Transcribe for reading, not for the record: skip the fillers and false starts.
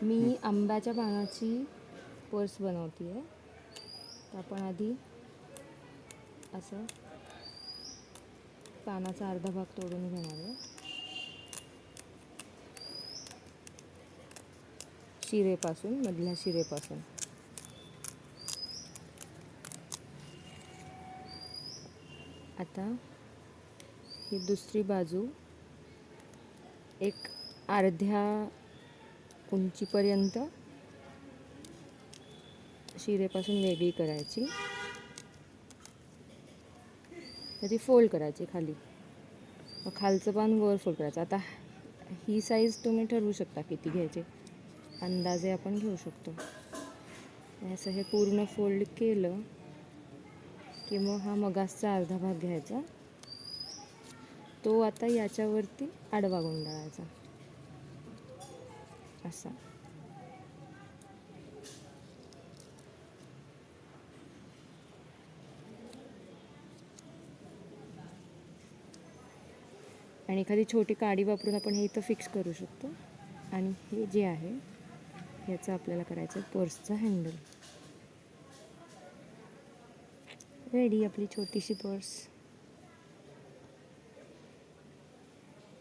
मी आंब्याच्या पानाची पर्स बनवते आहे. तर आपण आधी असं पानाचा अर्धा भाग तोडून घेणार आहे. शिरेपासून, मधल्या शिरेपासून. आता ही दुसरी बाजू एक अर्ध्या उंचीपर्यंत शिरेपासून वेगळी करायची. तर ती फोल्ड करायची खाली. मग खालचं पान वर फोल्ड करायचं. आता ही साईज तुम्ही ठरवू शकता किती घ्यायचे, अंदाजे आपण घेऊ शकतो. असं हे पूर्ण फोल्ड केलं की मग हा मगासचा अर्धा भाग घ्यायचा, तो आता याच्यावरती आडवा गुंडाळायचा असा. आणि एखादी छोटी काडी वापरून आपण हे इथं फिक्स करू शकतो. आणि हे जे आहे याचं आपल्याला करायचं पर्सचा हँडल. रेडी आपली छोटीशी पर्स.